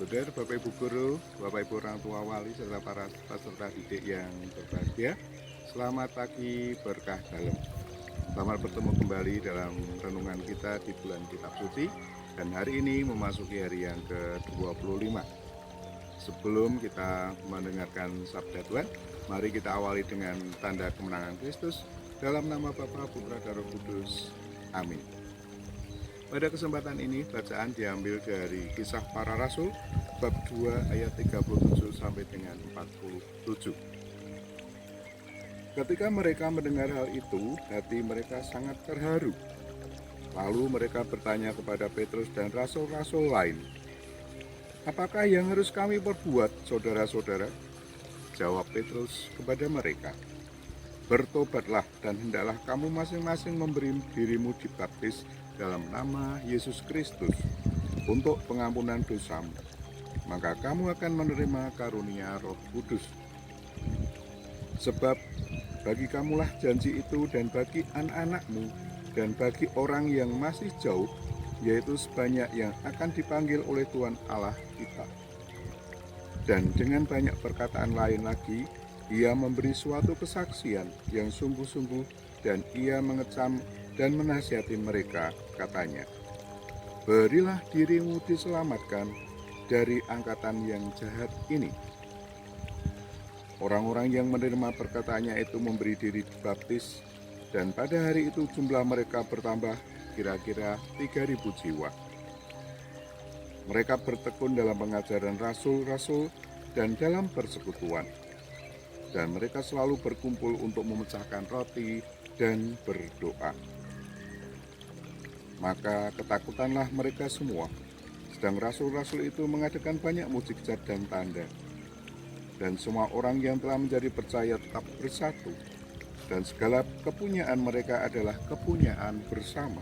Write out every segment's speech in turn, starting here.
Saudara, Bapak Ibu Guru, Bapak Ibu orang tua wali, serta para peserta didik yang berbahagia, selamat pagi berkah dalam. Selamat bertemu kembali dalam renungan kita di bulan Kitab Suci, dan hari ini memasuki hari yang ke-25. Sebelum kita mendengarkan sabda Tuhan, mari kita awali dengan tanda kemenangan Kristus dalam nama Bapa, Putra, dan Roh Kudus. Amin. Pada kesempatan ini bacaan diambil dari Kisah Para Rasul bab 2 ayat 37 sampai dengan 47. Ketika mereka mendengar hal itu, hati mereka sangat terharu. Lalu mereka bertanya kepada Petrus dan rasul-rasul lain, "Apakah yang harus kami perbuat, saudara-saudara?" Jawab Petrus kepada mereka, "Bertobatlah dan hendaklah kamu masing-masing memberi dirimu dibaptis dalam nama Yesus Kristus untuk pengampunan dosamu. Maka kamu akan menerima karunia Roh Kudus. Sebab bagi kamulah janji itu, dan bagi anak-anakmu, dan bagi orang yang masih jauh, yaitu sebanyak yang akan dipanggil oleh Tuhan Allah kita." Dan dengan banyak perkataan lain lagi, ia memberi suatu kesaksian yang sungguh-sungguh, dan ia mengecam dan menasihati mereka, katanya, "Berilah dirimu diselamatkan dari angkatan yang jahat ini." Orang-orang yang menerima perkataannya itu memberi diri dibaptis, dan pada hari itu jumlah mereka bertambah kira-kira 3.000 jiwa. Mereka bertekun dalam pengajaran rasul-rasul dan dalam persekutuan, dan mereka selalu berkumpul untuk memecahkan roti dan berdoa. Maka ketakutanlah mereka semua, sedang rasul-rasul itu mengadakan banyak mukjizat dan tanda. Dan semua orang yang telah menjadi percaya tetap bersatu, dan segala kepunyaan mereka adalah kepunyaan bersama.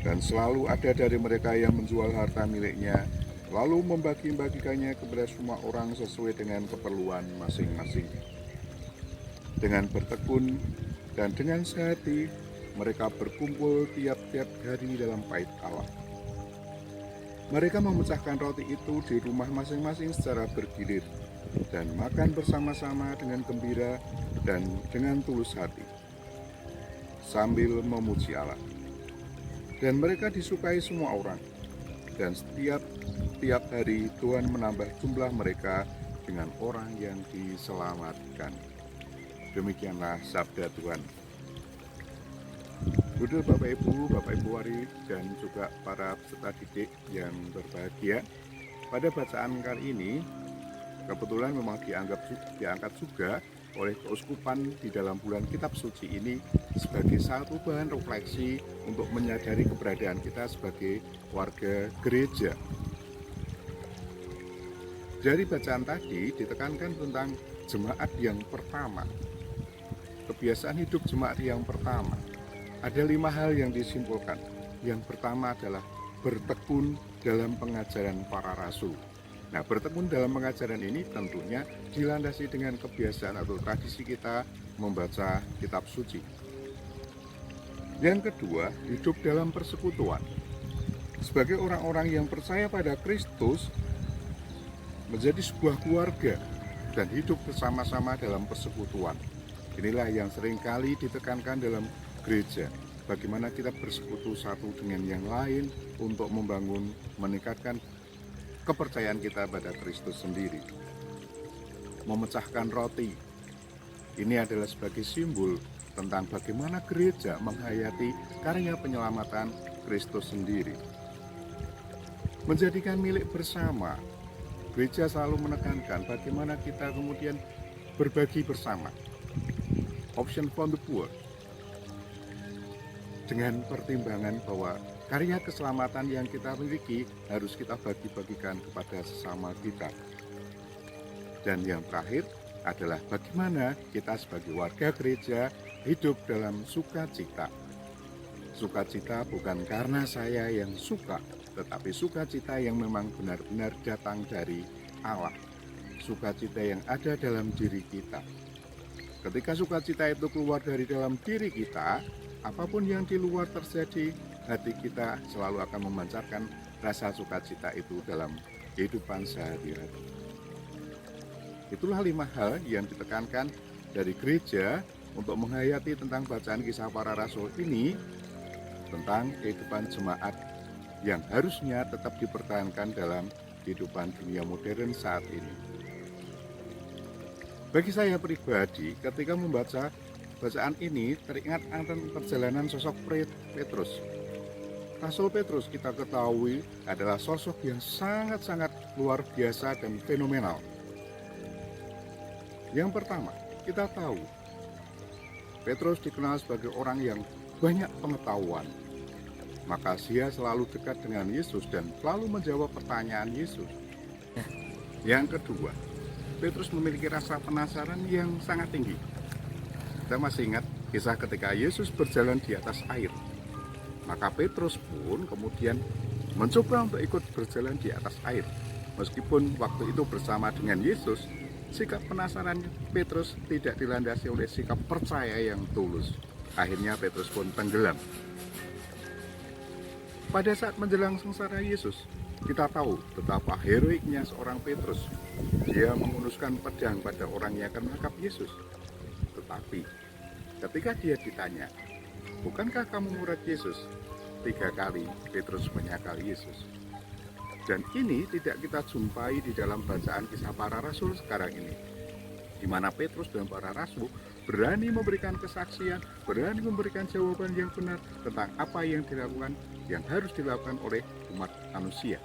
Dan selalu ada dari mereka yang menjual harta miliknya, lalu membagi-bagikannya kepada semua orang sesuai dengan keperluan masing-masing. Dengan bertekun dan dengan sehati, mereka berkumpul tiap-tiap hari dalam bait Allah. Mereka memecahkan roti itu di rumah masing-masing secara bergilir, dan makan bersama-sama dengan gembira dan dengan tulus hati, sambil memuji Allah. Dan mereka disukai semua orang, dan setiap hari Tuhan menambah jumlah mereka dengan orang yang diselamatkan. Demikianlah sabda Tuhan. Saudara, Bapak Ibu wari, dan juga para peserta didik yang berbahagia, pada bacaan kali ini kebetulan memang diangkat juga oleh keuskupan di dalam bulan Kitab Suci ini sebagai satu bahan refleksi untuk menyadari keberadaan kita sebagai warga gereja. Dari bacaan tadi ditekankan tentang jemaat yang pertama, kebiasaan hidup jemaat yang pertama. Ada 5 hal yang disimpulkan. Yang pertama adalah bertekun dalam pengajaran para rasul. Nah, bertekun dalam pengajaran ini tentunya dilandasi dengan kebiasaan atau tradisi kita membaca kitab suci. Yang kedua, hidup dalam persekutuan. Sebagai orang-orang yang percaya pada Kristus, menjadi sebuah keluarga dan hidup bersama-sama dalam persekutuan. Inilah yang seringkali ditekankan dalam gereja, bagaimana kita bersekutu satu dengan yang lain untuk membangun, meningkatkan kepercayaan kita pada Kristus sendiri. Memecahkan roti, ini adalah sebagai simbol tentang bagaimana gereja menghayati karya penyelamatan Kristus sendiri. Menjadikan milik bersama, gereja selalu menekankan bagaimana kita kemudian berbagi bersama. Option for the poor, dengan pertimbangan bahwa karya keselamatan yang kita miliki harus kita bagi-bagikan kepada sesama kita. Dan yang terakhir adalah bagaimana kita sebagai warga gereja hidup dalam sukacita. Sukacita bukan karena saya yang suka, tetapi sukacita yang memang benar-benar datang dari Allah. Sukacita yang ada dalam diri kita. Ketika sukacita itu keluar dari dalam diri kita, apapun yang di luar terjadi, hati kita selalu akan memancarkan rasa sukacita itu dalam kehidupan sehari-hari. Itulah 5 hal yang ditekankan dari gereja untuk menghayati tentang bacaan Kisah Para Rasul ini, tentang kehidupan jemaat yang harusnya tetap dipertahankan dalam kehidupan dunia modern saat ini. Bagi saya pribadi, ketika membaca bacaan ini, teringat akan perjalanan sosok Petrus. Rasul Petrus kita ketahui adalah sosok yang sangat-sangat luar biasa dan fenomenal. Yang pertama, kita tahu Petrus dikenal sebagai orang yang banyak pengetahuan. Maka dia selalu dekat dengan Yesus dan selalu menjawab pertanyaan Yesus. Yang kedua, Petrus memiliki rasa penasaran yang sangat tinggi. Kita masih ingat kisah ketika Yesus berjalan di atas air. Maka Petrus pun kemudian mencoba untuk ikut berjalan di atas air. Meskipun waktu itu bersama dengan Yesus, sikap penasaran Petrus tidak dilandasi oleh sikap percaya yang tulus. Akhirnya Petrus pun tenggelam. Pada saat menjelang sengsara Yesus, kita tahu betapa heroiknya seorang Petrus. Dia mengunduskan pedang pada orang yang akan menangkap Yesus. Tetapi ketika dia ditanya, "Bukankah kamu murid Yesus?" 3 kali Petrus menyangkal Yesus. Dan ini tidak kita jumpai di dalam bacaan Kisah Para Rasul sekarang ini, di mana Petrus dan para rasul berani memberikan kesaksian, berani memberikan jawaban yang benar tentang apa yang dilakukan, yang harus dilakukan oleh umat manusia.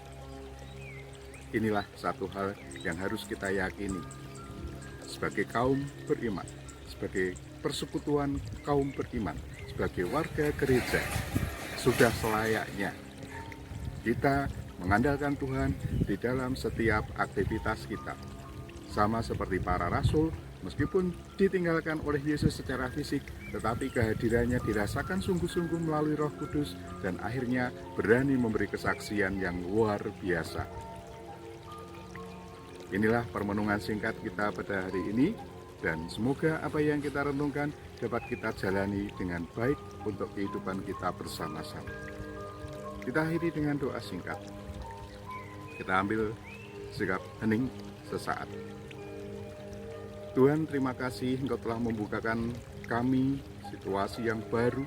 Inilah satu hal yang harus kita yakini sebagai kaum beriman, sebagai persekutuan kaum beriman, sebagai warga gereja. Sudah selayaknya kita mengandalkan Tuhan di dalam setiap aktivitas kita. Sama seperti para rasul, meskipun ditinggalkan oleh Yesus secara fisik, tetapi kehadirannya dirasakan sungguh-sungguh melalui Roh Kudus dan akhirnya berani memberi kesaksian yang luar biasa. Inilah permenungan singkat kita pada hari ini, dan semoga apa yang kita renungkan dapat kita jalani dengan baik untuk kehidupan kita bersama-sama. Kita akhiri dengan doa singkat. Kita ambil sikap hening sesaat. Tuhan, terima kasih Engkau telah membukakan kami situasi yang baru,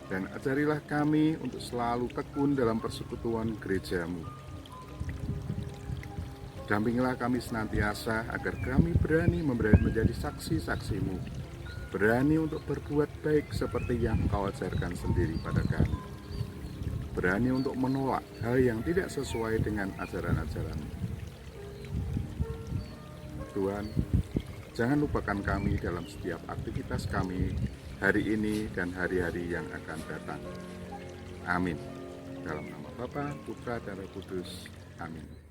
dan ajarilah kami untuk selalu tekun dalam persekutuan gereja-Mu. Dampingilah kami senantiasa agar kami berani menjadi saksi-saksi-Mu, berani untuk berbuat baik seperti yang Engkau ajarkan sendiri pada kami, berani untuk menolak hal yang tidak sesuai dengan ajaran-ajaran. Tuhan, jangan lupakan kami dalam setiap aktivitas kami hari ini dan hari-hari yang akan datang. Amin. Dalam nama Bapa, Putra, dan Roh Kudus. Amin.